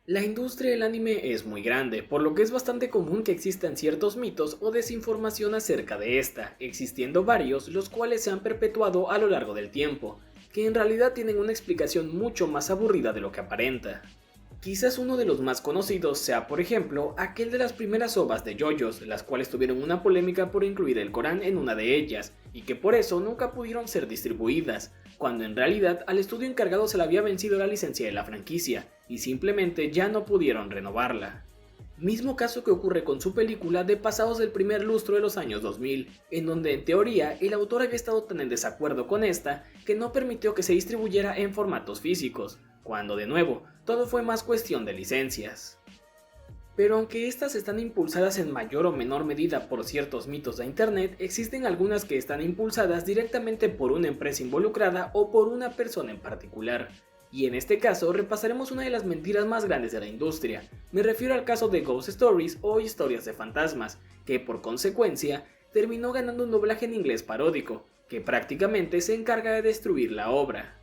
La industria del anime es muy grande, por lo que es bastante común que existan ciertos mitos o desinformación acerca de esta, existiendo varios los cuales se han perpetuado a lo largo del tiempo, que en realidad tienen una explicación mucho más aburrida de lo que aparenta. Quizás uno de los más conocidos sea, por ejemplo, aquel de las primeras ovas de JoJo's, las cuales tuvieron una polémica por incluir el Corán en una de ellas, y que por eso nunca pudieron ser distribuidas, cuando en realidad al estudio encargado se le había vencido la licencia de la franquicia, y simplemente ya no pudieron renovarla. Mismo caso que ocurre con su película de pasados del primer lustro de los años 2000, en donde en teoría el autor había estado tan en desacuerdo con esta que no permitió que se distribuyera en formatos físicos, cuando de nuevo, todo fue más cuestión de licencias. Pero aunque estas están impulsadas en mayor o menor medida por ciertos mitos de internet, existen algunas que están impulsadas directamente por una empresa involucrada o por una persona en particular. Y en este caso repasaremos una de las mentiras más grandes de la industria. Me refiero al caso de Ghost Stories o historias de fantasmas, que por consecuencia terminó ganando un doblaje en inglés paródico, que prácticamente se encarga de destruir la obra.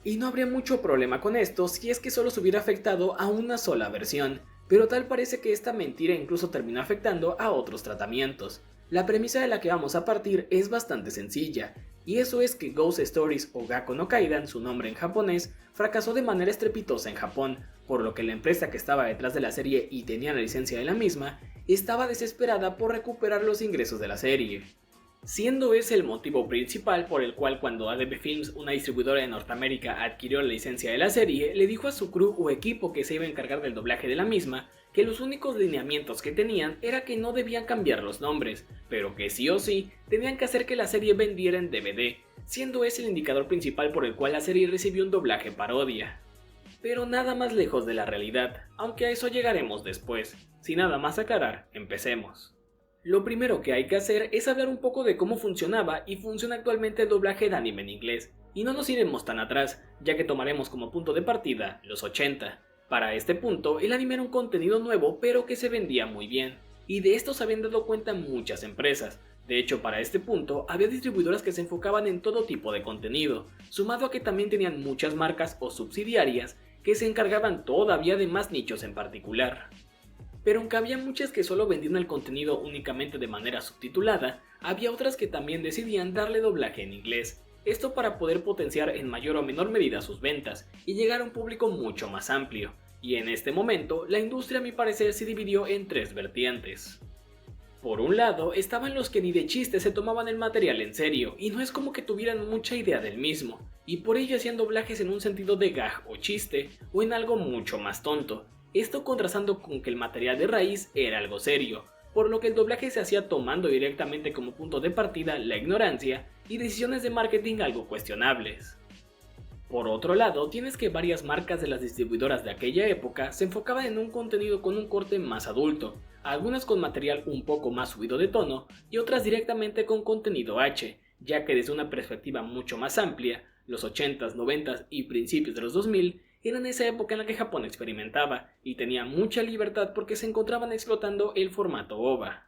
Y no habría mucho problema con esto si es que solo se hubiera afectado a una sola versión, pero tal parece que esta mentira incluso terminó afectando a otros tratamientos. La premisa de la que vamos a partir es bastante sencilla, y eso es que Ghost Stories o Gakko no Kaidan, su nombre en japonés, fracasó de manera estrepitosa en Japón, por lo que la empresa que estaba detrás de la serie y tenía la licencia de la misma, estaba desesperada por recuperar los ingresos de la serie. Siendo ese el motivo principal por el cual cuando ADV Films, una distribuidora de Norteamérica, adquirió la licencia de la serie, le dijo a su crew o equipo que se iba a encargar del doblaje de la misma, que los únicos lineamientos que tenían era que no debían cambiar los nombres, pero que sí o sí tenían que hacer que la serie vendiera en DVD, siendo ese el indicador principal por el cual la serie recibió un doblaje parodia. Pero nada más lejos de la realidad, aunque a eso llegaremos después. Sin nada más aclarar, empecemos. Lo primero que hay que hacer es hablar un poco de cómo funcionaba y funciona actualmente el doblaje de anime en inglés, y no nos iremos tan atrás, ya que tomaremos como punto de partida los 80. Para este punto, el anime era un contenido nuevo pero que se vendía muy bien, y de esto se habían dado cuenta muchas empresas. De hecho, para este punto, había distribuidoras que se enfocaban en todo tipo de contenido, sumado a que también tenían muchas marcas o subsidiarias que se encargaban todavía de más nichos en particular. Pero aunque había muchas que solo vendían el contenido únicamente de manera subtitulada, había otras que también decidían darle doblaje en inglés, esto para poder potenciar en mayor o menor medida sus ventas y llegar a un público mucho más amplio, y en este momento la industria a mi parecer se dividió en tres vertientes. Por un lado, estaban los que ni de chiste se tomaban el material en serio, y no es como que tuvieran mucha idea del mismo, y por ello hacían doblajes en un sentido de gag o chiste, o en algo mucho más tonto, esto contrastando con que el material de raíz era algo serio, por lo que el doblaje se hacía tomando directamente como punto de partida la ignorancia y decisiones de marketing algo cuestionables. Por otro lado, tienes que varias marcas de las distribuidoras de aquella época se enfocaban en un contenido con un corte más adulto, algunas con material un poco más subido de tono y otras directamente con contenido H, ya que desde una perspectiva mucho más amplia, los 80s, 90s y principios de los 2000 eran esa época en la que Japón experimentaba y tenía mucha libertad porque se encontraban explotando el formato OVA.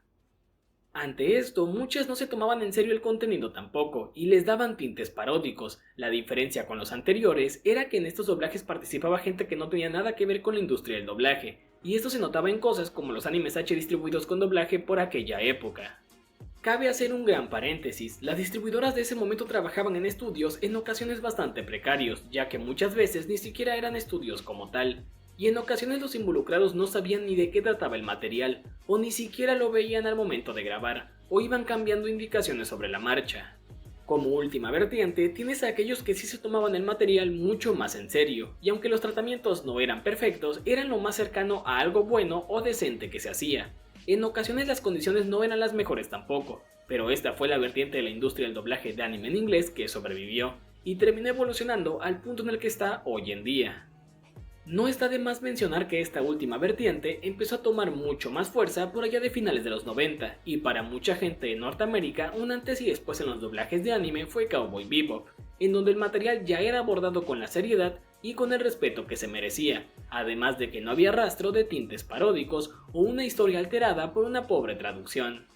Ante esto, muchas no se tomaban en serio el contenido tampoco, y les daban tintes paródicos. La diferencia con los anteriores era que en estos doblajes participaba gente que no tenía nada que ver con la industria del doblaje, y esto se notaba en cosas como los animes H distribuidos con doblaje por aquella época. Cabe hacer un gran paréntesis, las distribuidoras de ese momento trabajaban en estudios en ocasiones bastante precarios, ya que muchas veces ni siquiera eran estudios como tal, y en ocasiones los involucrados no sabían ni de qué trataba el material, o ni siquiera lo veían al momento de grabar, o iban cambiando indicaciones sobre la marcha. Como última vertiente, tienes a aquellos que sí se tomaban el material mucho más en serio, y aunque los tratamientos no eran perfectos, eran lo más cercano a algo bueno o decente que se hacía. En ocasiones las condiciones no eran las mejores tampoco, pero esta fue la vertiente de la industria del doblaje de anime en inglés que sobrevivió, y terminó evolucionando al punto en el que está hoy en día. No está de más mencionar que esta última vertiente empezó a tomar mucho más fuerza por allá de finales de los 90, y para mucha gente de Norteamérica un antes y después en los doblajes de anime fue Cowboy Bebop, en donde el material ya era abordado con la seriedad y con el respeto que se merecía, además de que no había rastro de tintes paródicos o una historia alterada por una pobre traducción.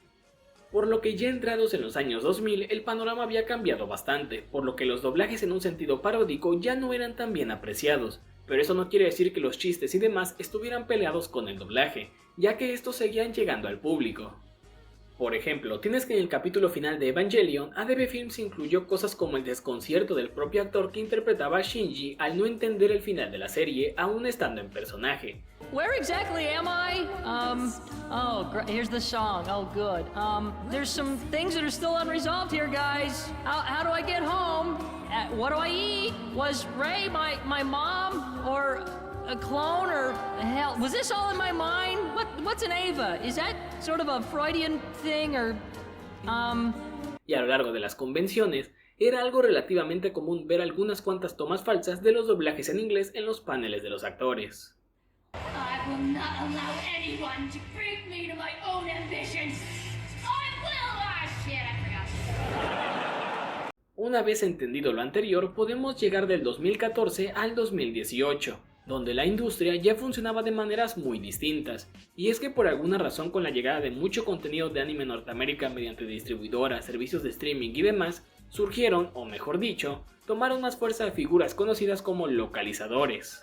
Por lo que ya entrados en los años 2000 el panorama había cambiado bastante, por lo que los doblajes en un sentido paródico ya no eran tan bien apreciados, pero eso no quiere decir que los chistes y demás estuvieran peleados con el doblaje, ya que estos seguían llegando al público. Por ejemplo, tienes que en el capítulo final de Evangelion, ADV Films incluyó cosas como el desconcierto del propio actor que interpretaba a Shinji al no entender el final de la serie, aún estando en personaje. Where exactly am I? Here's the song. Oh, good. There's some things that are still unresolved here, guys. How do I get home? What do I eat? Was Rey my mom? Or a clone? Or hell, was this all in my mind? What's an Ava? Is that sort of a Freudian thing or Y a lo largo de las convenciones, era algo relativamente común ver algunas cuantas tomas falsas de los doblajes en inglés en los paneles de los actores. I will not allow anyone to bring me to my own ambitions. I will. Ah, shit, I forgot. Una vez entendido lo anterior, podemos llegar del 2014 al 2018, donde la industria ya funcionaba de maneras muy distintas, y es que por alguna razón con la llegada de mucho contenido de anime en Norteamérica mediante distribuidoras, servicios de streaming y demás, surgieron, o mejor dicho, tomaron más fuerza figuras conocidas como localizadores.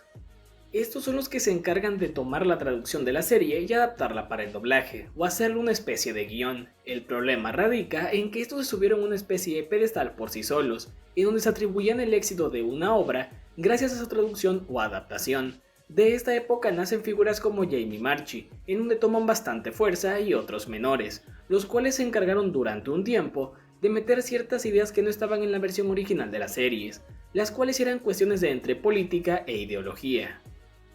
Estos son los que se encargan de tomar la traducción de la serie y adaptarla para el doblaje, o hacerle una especie de guión. El problema radica en que estos se subieron una especie de pedestal por sí solos, en donde se atribuían el éxito de una obra gracias a su traducción o adaptación. De esta época nacen figuras como Jamie Marchi, en donde toman bastante fuerza, y otros menores, los cuales se encargaron durante un tiempo de meter ciertas ideas que no estaban en la versión original de las series, las cuales eran cuestiones de entre política e ideología.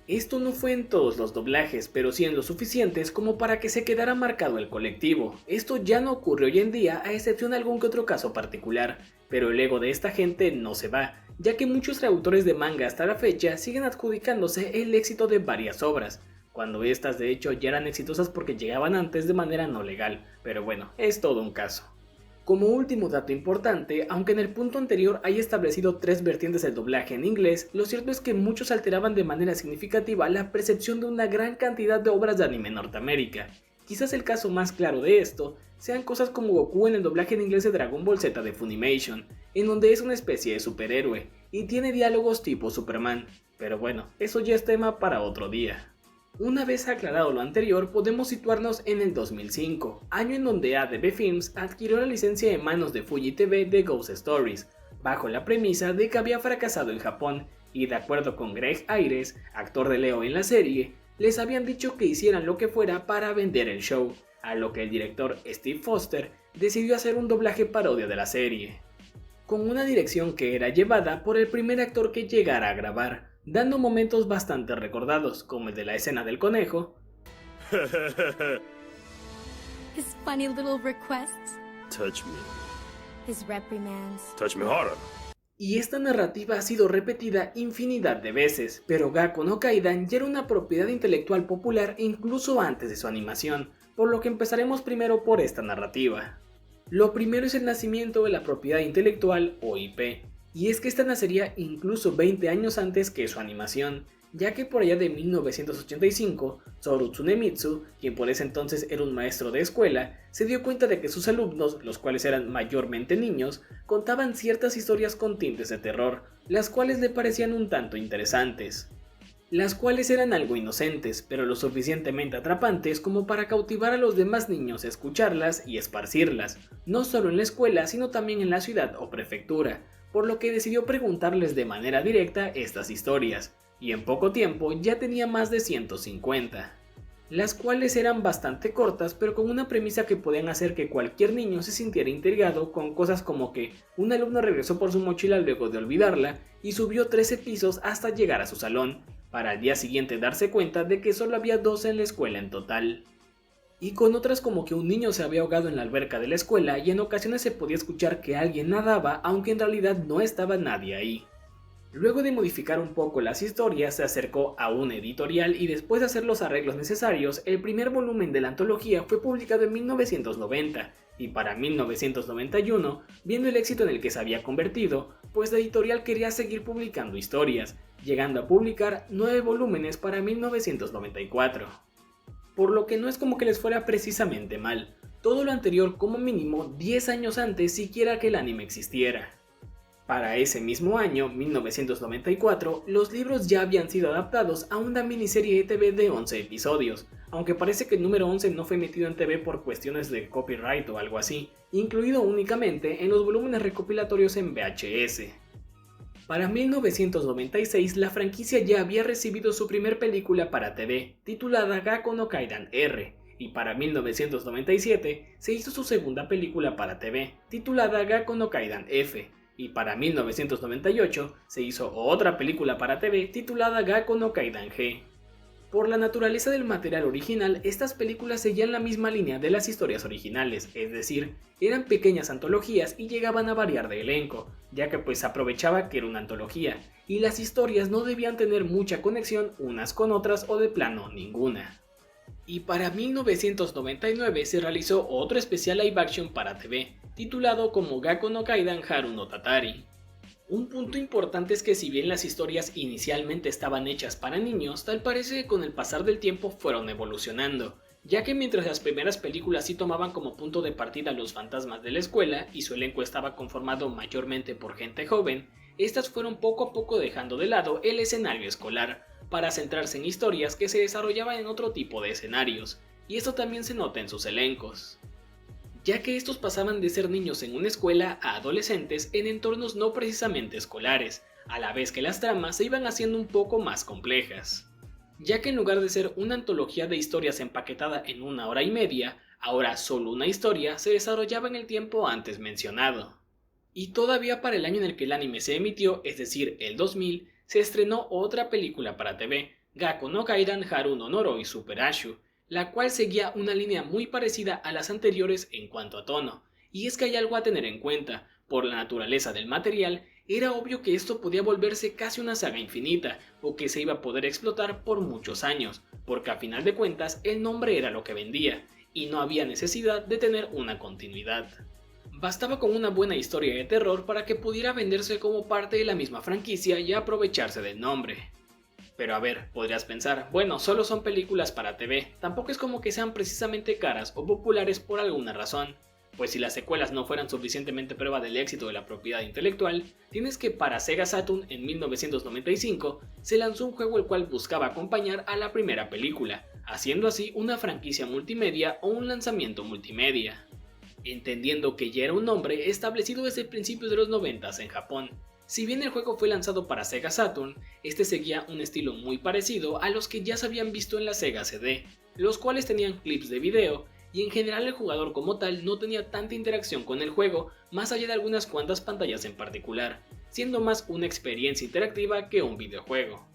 Esto no fue en todos los doblajes, pero sí en lo suficientes como para que se quedara marcado el colectivo. Esto ya no ocurre hoy en día, a excepción de algún que otro caso particular, pero el ego de esta gente no se va, ya que muchos traductores de manga hasta la fecha siguen adjudicándose el éxito de varias obras, cuando estas de hecho ya eran exitosas porque llegaban antes de manera no legal, pero bueno, es todo un caso. Como último dato importante, aunque en el punto anterior haya establecido 3 vertientes del doblaje en inglés, lo cierto es que muchos alteraban de manera significativa la percepción de una gran cantidad de obras de anime en Norteamérica. Quizás el caso más claro de esto sean cosas como Goku en el doblaje en inglés de Dragon Ball Z de Funimation, en donde es una especie de superhéroe y tiene diálogos tipo Superman, pero bueno, eso ya es tema para otro día. Una vez aclarado lo anterior, podemos situarnos en el 2005, año en donde ADV Films adquirió la licencia de manos de Fuji TV de Ghost Stories, bajo la premisa de que había fracasado en Japón, y de acuerdo con Greg Ayres, actor de Leo en la serie, les habían dicho que hicieran lo que fuera para vender el show, a lo que el director Steve Foster decidió hacer un doblaje parodia de la serie, con una dirección que era llevada por el primer actor que llegara a grabar, dando momentos bastante recordados, como el de la escena del conejo, His funny little requests, Touch me. his reprimands. Touch me harder. y esta narrativa ha sido repetida infinidad de veces, pero Gakko no Kaidan ya era una propiedad intelectual popular incluso antes de su animación, por lo que empezaremos primero por esta narrativa. Lo primero es el nacimiento de la propiedad intelectual o IP, y es que esta nacería incluso 20 años antes que su animación, ya que por allá de 1985, Toru Tsunemitsu, quien por ese entonces era un maestro de escuela, se dio cuenta de que sus alumnos, los cuales eran mayormente niños, contaban ciertas historias con tintes de terror, las cuales le parecían un tanto interesantes. Las cuales eran algo inocentes, pero lo suficientemente atrapantes como para cautivar a los demás niños a escucharlas y esparcirlas, no solo en la escuela sino también en la ciudad o prefectura, por lo que decidió preguntarles de manera directa estas historias, y en poco tiempo ya tenía más de 150, las cuales eran bastante cortas pero con una premisa que podían hacer que cualquier niño se sintiera intrigado, con cosas como que un alumno regresó por su mochila luego de olvidarla y subió 13 pisos hasta llegar a su salón, para al día siguiente darse cuenta de que solo había 12 en la escuela en total. Y con otras como que un niño se había ahogado en la alberca de la escuela y en ocasiones se podía escuchar que alguien nadaba aunque en realidad no estaba nadie ahí. Luego de modificar un poco las historias, se acercó a un editorial y después de hacer los arreglos necesarios, el primer volumen de la antología fue publicado en 1990, y para 1991, viendo el éxito en el que se había convertido, pues la editorial quería seguir publicando historias, llegando a publicar 9 volúmenes para 1994. Por lo que no es como que les fuera precisamente mal, todo lo anterior como mínimo 10 años antes siquiera que el anime existiera. Para ese mismo año, 1994, los libros ya habían sido adaptados a una miniserie de TV de 11 episodios, aunque parece que el número 11 no fue emitido en TV por cuestiones de copyright o algo así, incluido únicamente en los volúmenes recopilatorios en VHS. Para 1996, la franquicia ya había recibido su primer película para TV, titulada Gakkou no Kaidan R, y para 1997 se hizo su segunda película para TV, titulada Gakkou no Kaidan F, y para 1998 se hizo otra película para TV titulada Gakkou no Kaidan G. Por la naturaleza del material original, estas películas seguían la misma línea de las historias originales, es decir, eran pequeñas antologías y llegaban a variar de elenco, ya que pues aprovechaba que era una antología, y las historias no debían tener mucha conexión unas con otras o de plano ninguna. Y para 1999 se realizó otro especial live action para TV, titulado como Gakkou no Kaidan Haru no Tatari. Un punto importante es que si bien las historias inicialmente estaban hechas para niños, tal parece que con el pasar del tiempo fueron evolucionando, ya que mientras las primeras películas sí tomaban como punto de partida los fantasmas de la escuela y su elenco estaba conformado mayormente por gente joven, estas fueron poco a poco dejando de lado el escenario escolar, para centrarse en historias que se desarrollaban en otro tipo de escenarios, y esto también se nota en sus elencos, ya que estos pasaban de ser niños en una escuela a adolescentes en entornos no precisamente escolares, a la vez que las tramas se iban haciendo un poco más complejas, ya que en lugar de ser una antología de historias empaquetada en 1 hora y media, ahora solo una historia se desarrollaba en el tiempo antes mencionado. Y todavía para el año en el que el anime se emitió, es decir, el 2000, se estrenó otra película para TV, Gakkou no Kaidan Haru no Noroi Super Ashu, la cual seguía una línea muy parecida a las anteriores en cuanto a tono, y es que hay algo a tener en cuenta, por la naturaleza del material, era obvio que esto podía volverse casi una saga infinita, o que se iba a poder explotar por muchos años, porque a final de cuentas el nombre era lo que vendía, y no había necesidad de tener una continuidad. Bastaba con una buena historia de terror para que pudiera venderse como parte de la misma franquicia y aprovecharse del nombre. Pero a ver, podrías pensar, bueno, solo son películas para TV, tampoco es como que sean precisamente caras o populares por alguna razón, pues si las secuelas no fueran suficientemente prueba del éxito de la propiedad intelectual, tienes que para Sega Saturn en 1995 se lanzó un juego el cual buscaba acompañar a la primera película, haciendo así una franquicia multimedia o un lanzamiento multimedia, entendiendo que ya era un nombre establecido desde principios de los 90s en Japón. Si bien el juego fue lanzado para Sega Saturn, este seguía un estilo muy parecido a los que ya se habían visto en la Sega CD, los cuales tenían clips de video, y en general el jugador como tal no tenía tanta interacción con el juego más allá de algunas cuantas pantallas en particular, siendo más una experiencia interactiva que un videojuego.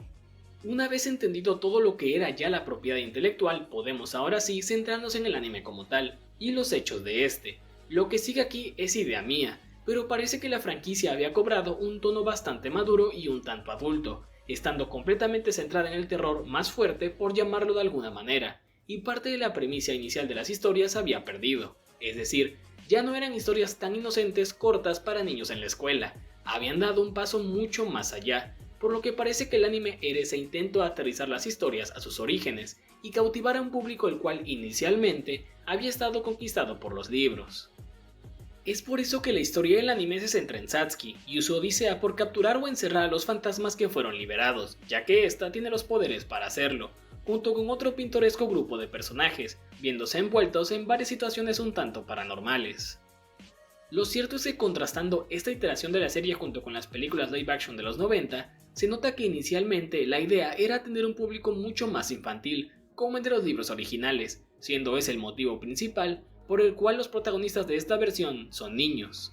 Una vez entendido todo lo que era ya la propiedad intelectual, podemos ahora sí centrarnos en el anime como tal, y los hechos de este. Lo que sigue aquí es idea mía, pero parece que la franquicia había cobrado un tono bastante maduro y un tanto adulto, estando completamente centrada en el terror más fuerte por llamarlo de alguna manera, y parte de la premisa inicial de las historias había perdido, es decir, ya no eran historias tan inocentes cortas para niños en la escuela, habían dado un paso mucho más allá, por lo que parece que el anime era ese intento de aterrizar las historias a sus orígenes y cautivar a un público el cual inicialmente había estado conquistado por los libros. Es por eso que la historia del anime se centra en Satsuki y su odisea por capturar o encerrar a los fantasmas que fueron liberados, ya que ésta tiene los poderes para hacerlo, junto con otro pintoresco grupo de personajes, viéndose envueltos en varias situaciones un tanto paranormales. Lo cierto es que contrastando esta iteración de la serie junto con las películas live action de los 90, se nota que inicialmente la idea era tener un público mucho más infantil, como el de los libros originales, siendo ese el motivo principal por el cual los protagonistas de esta versión son niños.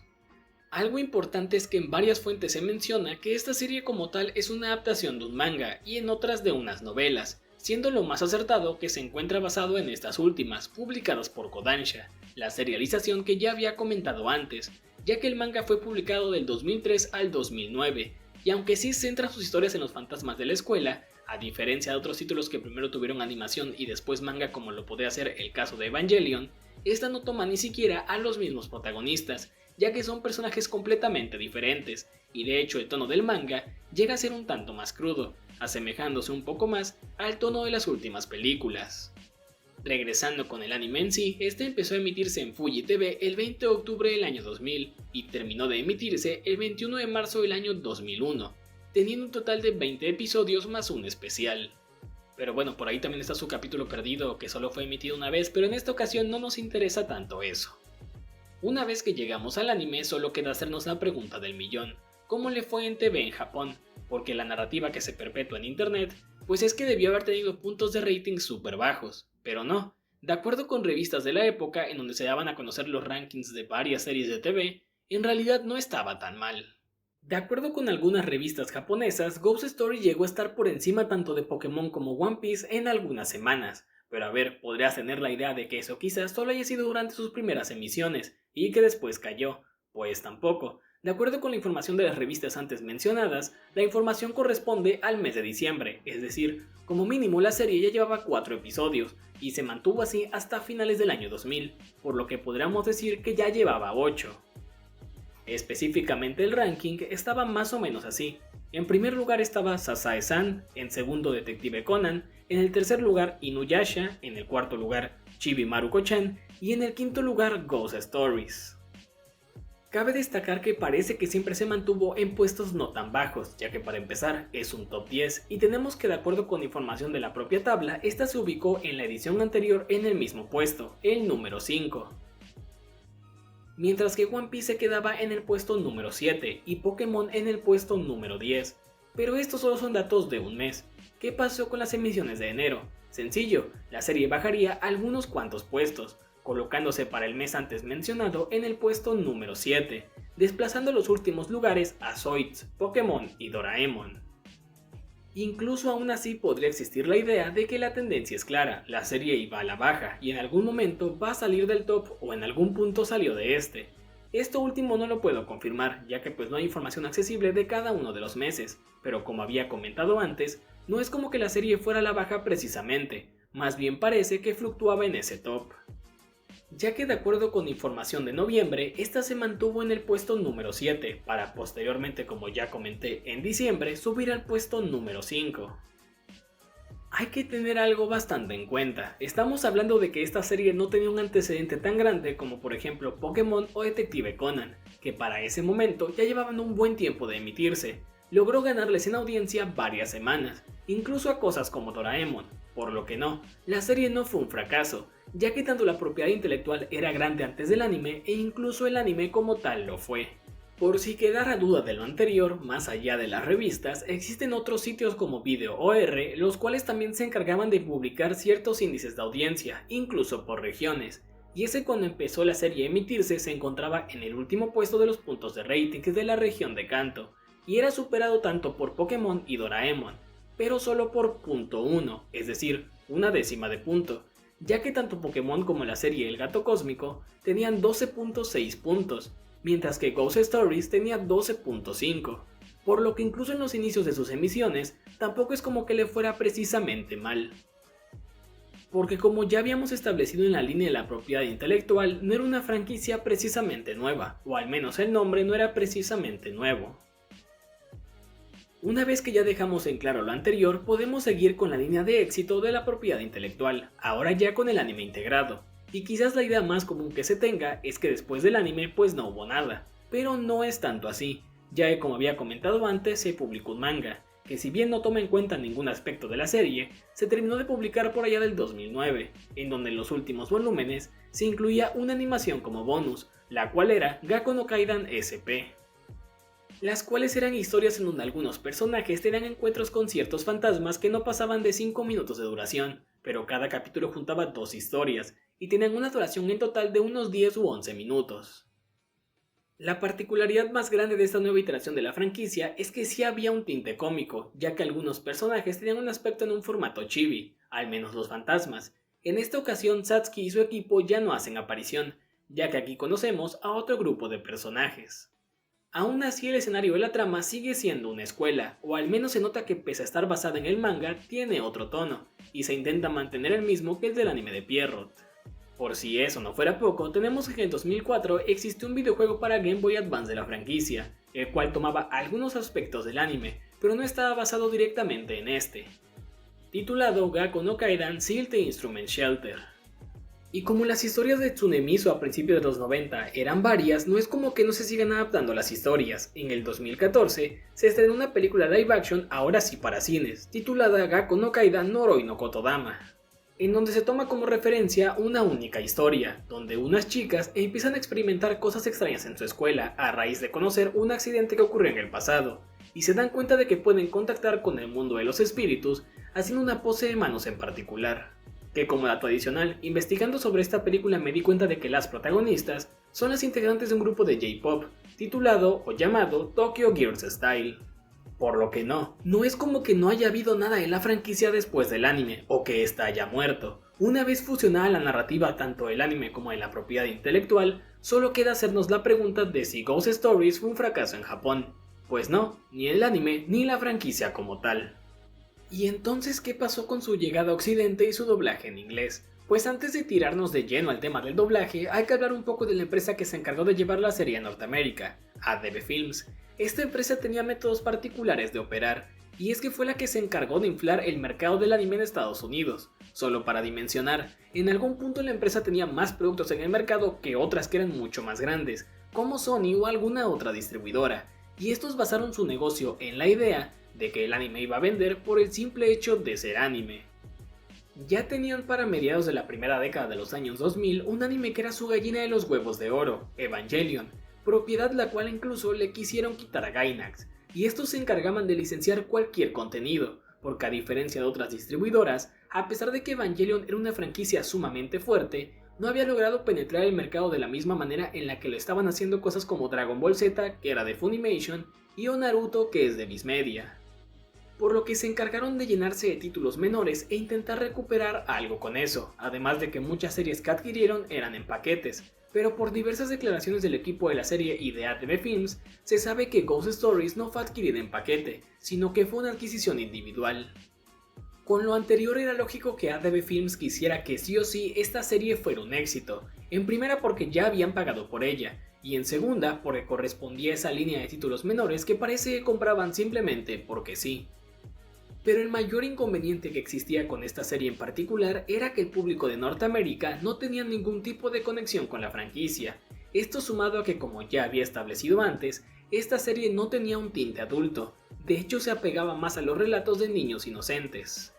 Algo importante es que en varias fuentes se menciona que esta serie como tal es una adaptación de un manga y en otras de unas novelas, siendo lo más acertado que se encuentra basado en estas últimas, publicadas por Kodansha, la serialización que ya había comentado antes, ya que el manga fue publicado del 2003 al 2009, y aunque sí centra sus historias en los fantasmas de la escuela, a diferencia de otros títulos que primero tuvieron animación y después manga como lo podría ser el caso de Evangelion, esta no toma ni siquiera a los mismos protagonistas, ya que son personajes completamente diferentes, y de hecho el tono del manga llega a ser un tanto más crudo, asemejándose un poco más al tono de las últimas películas. Regresando con el anime en sí, este empezó a emitirse en Fuji TV el 20 de octubre del año 2000 y terminó de emitirse el 21 de marzo del año 2001, teniendo un total de 20 episodios más un especial. Pero bueno, por ahí también está su capítulo perdido que solo fue emitido una vez, pero en esta ocasión no nos interesa tanto eso. Una vez que llegamos al anime solo queda hacernos la pregunta del millón: ¿cómo le fue en TV en Japón? Porque la narrativa que se perpetúa en internet pues es que debió haber tenido puntos de rating súper bajos, pero no. De acuerdo con revistas de la época en donde se daban a conocer los rankings de varias series de TV, en realidad no estaba tan mal. De acuerdo con algunas revistas japonesas, Ghost Story llegó a estar por encima tanto de Pokémon como One Piece en algunas semanas, pero a ver, podrías tener la idea de que eso quizás solo haya sido durante sus primeras emisiones, y que después cayó. Pues tampoco. De acuerdo con la información de las revistas antes mencionadas, la información corresponde al mes de diciembre, es decir, como mínimo la serie ya llevaba 4 episodios, y se mantuvo así hasta finales del año 2000, por lo que podríamos decir que ya llevaba 8. Específicamente el ranking estaba más o menos así. En primer lugar estaba Sasae-san, en segundo Detective Conan, en el tercer lugar Inuyasha, en el cuarto lugar Chibi Maruko-chan y en el quinto lugar Ghost Stories. Cabe destacar que parece que siempre se mantuvo en puestos no tan bajos, ya que para empezar es un top 10 y tenemos que de acuerdo con información de la propia tabla, esta se ubicó en la edición anterior en el mismo puesto, el número 5. Mientras que One Piece se quedaba en el puesto número 7 y Pokémon en el puesto número 10. Pero estos solo son datos de un mes. ¿Qué pasó con las emisiones de enero? Sencillo, la serie bajaría algunos cuantos puestos, colocándose para el mes antes mencionado en el puesto número 7, desplazando los últimos lugares a Zoids, Pokémon y Doraemon. Incluso aún así podría existir la idea de que la tendencia es clara, la serie iba a la baja y en algún momento va a salir del top o en algún punto salió de este. Esto último no lo puedo confirmar, ya que pues no hay información accesible de cada uno de los meses, pero como había comentado antes, no es como que la serie fuera a la baja precisamente, más bien parece que fluctuaba en ese top. Ya que de acuerdo con información de noviembre, esta se mantuvo en el puesto número 7, para posteriormente, como ya comenté, en diciembre subir al puesto número 5. Hay que tener algo bastante en cuenta, estamos hablando de que esta serie no tenía un antecedente tan grande como por ejemplo Pokémon o Detective Conan, que para ese momento ya llevaban un buen tiempo de emitirse. Logró ganarles en audiencia varias semanas, incluso a cosas como Doraemon, por lo que no, la serie no fue un fracaso, ya que tanto la propiedad intelectual era grande antes del anime e incluso el anime como tal lo fue. Por si quedara duda de lo anterior, más allá de las revistas, existen otros sitios como Video OR, los cuales también se encargaban de publicar ciertos índices de audiencia, incluso por regiones, y ese cuando empezó la serie a emitirse se encontraba en el último puesto de los puntos de rating de la región de Kanto, y era superado tanto por Pokémon y Doraemon, pero solo por 0.1, es decir, una décima de punto, ya que tanto Pokémon como la serie El Gato Cósmico tenían 12.6 puntos, mientras que Ghost Stories tenía 12.5, por lo que incluso en los inicios de sus emisiones tampoco es como que le fuera precisamente mal. Porque como ya habíamos establecido en la línea de la propiedad intelectual, no era una franquicia precisamente nueva, o al menos el nombre no era precisamente nuevo. Una vez que ya dejamos en claro lo anterior, podemos seguir con la línea de éxito de la propiedad intelectual, ahora ya con el anime integrado. Y quizás la idea más común que se tenga es que después del anime pues no hubo nada, pero no es tanto así, ya que como había comentado antes se publicó un manga, que si bien no toma en cuenta ningún aspecto de la serie, se terminó de publicar por allá del 2009, en donde en los últimos volúmenes se incluía una animación como bonus, la cual era Gakko no Kaidan SP. Las cuales eran historias en donde algunos personajes tenían encuentros con ciertos fantasmas que no pasaban de 5 minutos de duración, pero cada capítulo juntaba 2 historias, y tenían una duración en total de unos 10 u 11 minutos. La particularidad más grande de esta nueva iteración de la franquicia es que sí había un tinte cómico, ya que algunos personajes tenían un aspecto en un formato chibi, al menos los fantasmas. En esta ocasión Satsuki y su equipo ya no hacen aparición, ya que aquí conocemos a otro grupo de personajes. Aún así el escenario de la trama sigue siendo una escuela, o al menos se nota que pese a estar basada en el manga, tiene otro tono, y se intenta mantener el mismo que el del anime de Pierrot. Por si eso no fuera poco, tenemos que en el 2004 existió un videojuego para Game Boy Advance de la franquicia, el cual tomaba algunos aspectos del anime, pero no estaba basado directamente en este, titulado Gakko no Kaidan Sealed Instrument Shelter. Y como las historias de Tsunemiso a principios de los 90 eran varias, no es como que no se sigan adaptando las historias. En el 2014 se estrenó una película live action, ahora sí para cines, titulada Gakko no Kaida Noroi no Kotodama, en donde se toma como referencia una única historia, donde unas chicas empiezan a experimentar cosas extrañas en su escuela a raíz de conocer un accidente que ocurrió en el pasado, y se dan cuenta de que pueden contactar con el mundo de los espíritus haciendo una pose de manos en particular. Que como dato adicional, investigando sobre esta película me di cuenta de que las protagonistas son las integrantes de un grupo de J-Pop, titulado o llamado Tokyo Girls Style. Por lo que no es como que no haya habido nada en la franquicia después del anime, o que ésta haya muerto. Una vez fusionada la narrativa tanto del anime como de la propiedad intelectual, solo queda hacernos la pregunta de si Ghost Stories fue un fracaso en Japón. Pues no, ni el anime ni la franquicia como tal. ¿Y entonces qué pasó con su llegada a Occidente y su doblaje en inglés? Pues antes de tirarnos de lleno al tema del doblaje, hay que hablar un poco de la empresa que se encargó de llevar la serie a Norteamérica, ADV Films. Esta empresa tenía métodos particulares de operar, y es que fue la que se encargó de inflar el mercado del anime en Estados Unidos. Solo para dimensionar, en algún punto la empresa tenía más productos en el mercado que otras que eran mucho más grandes, como Sony o alguna otra distribuidora, y estos basaron su negocio en la idea de que el anime iba a vender por el simple hecho de ser anime. Ya tenían para mediados de la primera década de los años 2000 un anime que era su gallina de los huevos de oro, Evangelion, propiedad la cual incluso le quisieron quitar a Gainax, y estos se encargaban de licenciar cualquier contenido, porque a diferencia de otras distribuidoras, a pesar de que Evangelion era una franquicia sumamente fuerte, no había logrado penetrar el mercado de la misma manera en la que lo estaban haciendo cosas como Dragon Ball Z, que era de Funimation, y o Naruto, que es de Viz Media. Por lo que se encargaron de llenarse de títulos menores e intentar recuperar algo con eso, además de que muchas series que adquirieron eran en paquetes, pero por diversas declaraciones del equipo de la serie y de ADV Films, se sabe que Ghost Stories no fue adquirida en paquete, sino que fue una adquisición individual. Con lo anterior era lógico que ADV Films quisiera que sí o sí esta serie fuera un éxito, en primera porque ya habían pagado por ella, y en segunda porque correspondía a esa línea de títulos menores que parece que compraban simplemente porque sí. Pero el mayor inconveniente que existía con esta serie en particular era que el público de Norteamérica no tenía ningún tipo de conexión con la franquicia. Esto sumado a que, como ya había establecido antes, esta serie no tenía un tinte adulto, de hecho se apegaba más a los relatos de niños inocentes.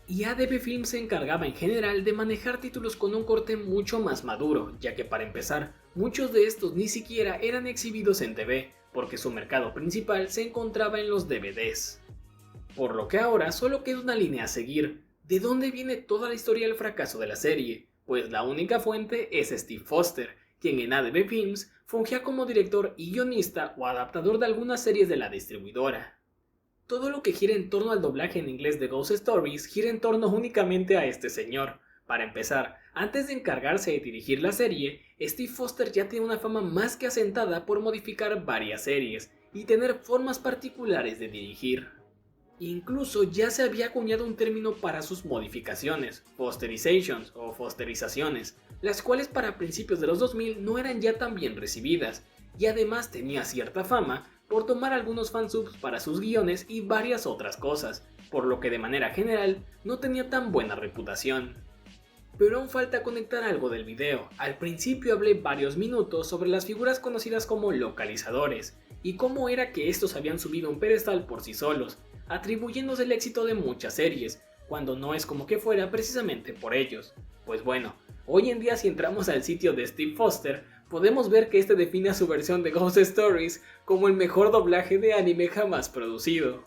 Y ADV Films se encargaba en general de manejar títulos con un corte mucho más maduro, ya que para empezar, muchos de estos ni siquiera eran exhibidos en TV, porque su mercado principal se encontraba en los DVDs. Por lo que ahora solo queda una línea a seguir. ¿De dónde viene toda la historia del fracaso de la serie? Pues la única fuente es Steve Foster, quien en ADV Films fungía como director y guionista o adaptador de algunas series de la distribuidora. Todo lo que gira en torno al doblaje en inglés de Ghost Stories gira en torno únicamente a este señor. Para empezar, antes de encargarse de dirigir la serie, Steve Foster ya tiene una fama más que asentada por modificar varias series y tener formas particulares de dirigir. Incluso ya se había acuñado un término para sus modificaciones, Fosterizations o Fosterizaciones, las cuales para principios de los 2000 no eran ya tan bien recibidas, y además tenía cierta fama por tomar algunos fansubs para sus guiones y varias otras cosas, por lo que de manera general no tenía tan buena reputación. Pero aún falta conectar algo del video. Al principio hablé varios minutos sobre las figuras conocidas como localizadores, y cómo era que estos habían subido un pedestal por sí solos, atribuyéndose el éxito de muchas series, cuando no es como que fuera precisamente por ellos. Pues bueno, hoy en día si entramos al sitio de Steve Foster, podemos ver que este define a su versión de Ghost Stories como el mejor doblaje de anime jamás producido.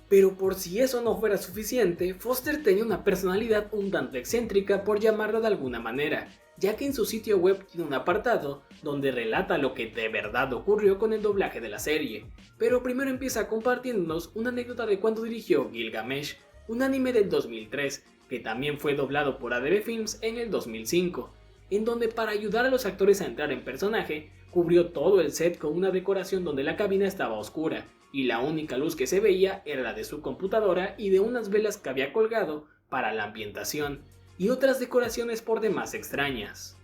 Pero por si eso no fuera suficiente, Foster tenía una personalidad un tanto excéntrica por llamarla de alguna manera, ya que en su sitio web tiene un apartado donde relata lo que de verdad ocurrió con el doblaje de la serie, pero primero empieza compartiéndonos una anécdota de cuando dirigió Gilgamesh, un anime del 2003, que también fue doblado por ADV Films en el 2005, en donde para ayudar a los actores a entrar en personaje, cubrió todo el set con una decoración donde la cabina estaba oscura, y la única luz que se veía era la de su computadora y de unas velas que había colgado para la ambientación, y otras decoraciones por demás extrañas.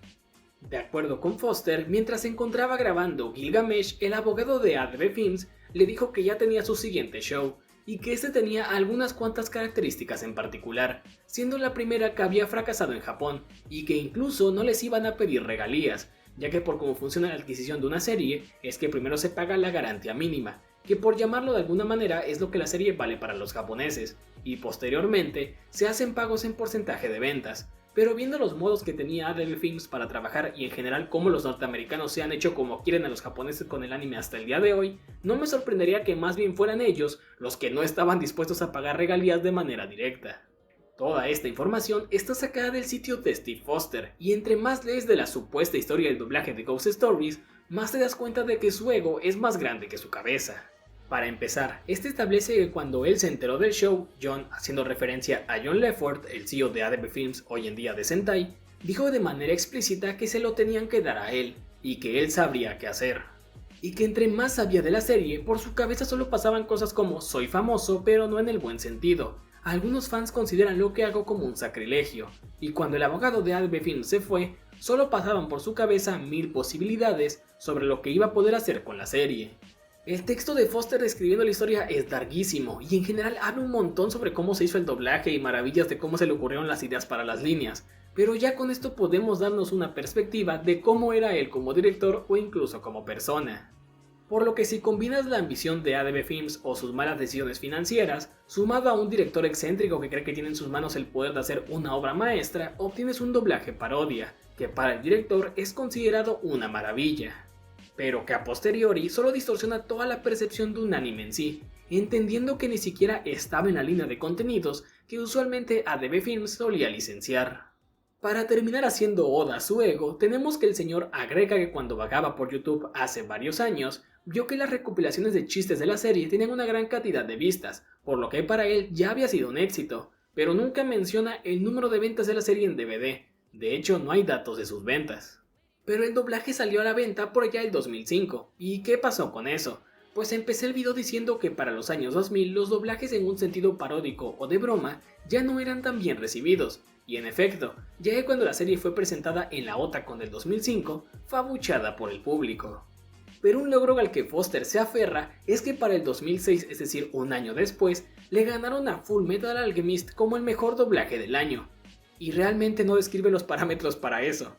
De acuerdo con Foster, mientras se encontraba grabando Gilgamesh, el abogado de ADV Films le dijo que ya tenía su siguiente show, y que este tenía algunas cuantas características en particular, siendo la primera que había fracasado en Japón y que incluso no les iban a pedir regalías, ya que por cómo funciona la adquisición de una serie es que primero se paga la garantía mínima, que por llamarlo de alguna manera es lo que la serie vale para los japoneses, y posteriormente se hacen pagos en porcentaje de ventas. Pero viendo los modos que tenía ADV Films para trabajar y en general cómo los norteamericanos se han hecho como quieren a los japoneses con el anime hasta el día de hoy, no me sorprendería que más bien fueran ellos los que no estaban dispuestos a pagar regalías de manera directa. Toda esta información está sacada del sitio de Steve Foster, y entre más lees de la supuesta historia del doblaje de Ghost Stories, más te das cuenta de que su ego es más grande que su cabeza. Para empezar, este establece que cuando él se enteró del show, John, haciendo referencia a John Lefort, el CEO de ADV Films hoy en día de Sentai, dijo de manera explícita que se lo tenían que dar a él, y que él sabría qué hacer. Y que entre más sabía de la serie, por su cabeza solo pasaban cosas como soy famoso pero no en el buen sentido. Algunos fans consideran lo que hago como un sacrilegio, y cuando el abogado de ADV Films se fue, solo pasaban por su cabeza 1000 posibilidades sobre lo que iba a poder hacer con la serie. El texto de Foster describiendo la historia es larguísimo y en general habla un montón sobre cómo se hizo el doblaje y maravillas de cómo se le ocurrieron las ideas para las líneas, pero ya con esto podemos darnos una perspectiva de cómo era él como director o incluso como persona. Por lo que si combinas la ambición de ADV Films o sus malas decisiones financieras, sumado a un director excéntrico que cree que tiene en sus manos el poder de hacer una obra maestra, obtienes un doblaje parodia, que para el director es considerado una maravilla, pero que a posteriori solo distorsiona toda la percepción de un anime en sí, entendiendo que ni siquiera estaba en la línea de contenidos que usualmente ADV Films solía licenciar. Para terminar haciendo oda a su ego, tenemos que el señor agrega que cuando vagaba por YouTube hace varios años, vio que las recopilaciones de chistes de la serie tenían una gran cantidad de vistas, por lo que para él ya había sido un éxito, pero nunca menciona el número de ventas de la serie en DVD, de hecho no hay datos de sus ventas. Pero el doblaje salió a la venta por allá el 2005, ¿y qué pasó con eso? Pues empecé el video diciendo que para los años 2000 los doblajes en un sentido paródico o de broma ya no eran tan bien recibidos, y en efecto, ya que cuando la serie fue presentada en la Otakon del 2005, fue abucheada por el público. Pero un logro al que Foster se aferra es que para el 2006, es decir, un año después, le ganaron a Full Metal Alchemist como el mejor doblaje del año, y realmente no describe los parámetros para eso.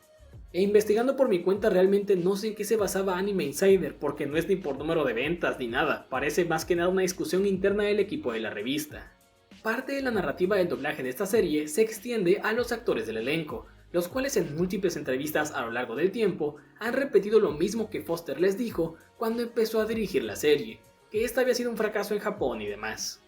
E investigando por mi cuenta realmente no sé en qué se basaba Anime Insider, porque no es ni por número de ventas ni nada, parece más que nada una discusión interna del equipo de la revista. Parte de la narrativa del doblaje de esta serie se extiende a los actores del elenco, los cuales en múltiples entrevistas a lo largo del tiempo han repetido lo mismo que Foster les dijo cuando empezó a dirigir la serie, que esta había sido un fracaso en Japón y demás.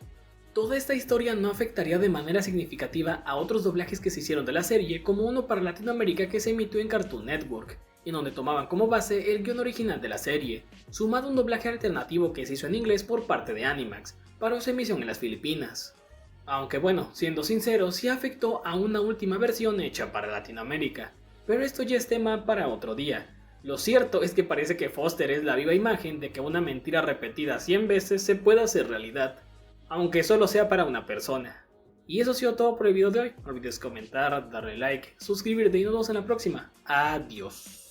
Toda esta historia no afectaría de manera significativa a otros doblajes que se hicieron de la serie, como uno para Latinoamérica que se emitió en Cartoon Network, en donde tomaban como base el guion original de la serie, sumado a un doblaje alternativo que se hizo en inglés por parte de Animax, para su emisión en las Filipinas. Aunque bueno, siendo sincero, sí afectó a una última versión hecha para Latinoamérica, pero esto ya es tema para otro día. Lo cierto es que parece que Foster es la viva imagen de que una mentira repetida 100 veces se puede hacer realidad, aunque solo sea para una persona. Y eso ha sido todo por el video de hoy. No olvides comentar, darle like, suscribirte y nos vemos en la próxima. Adiós.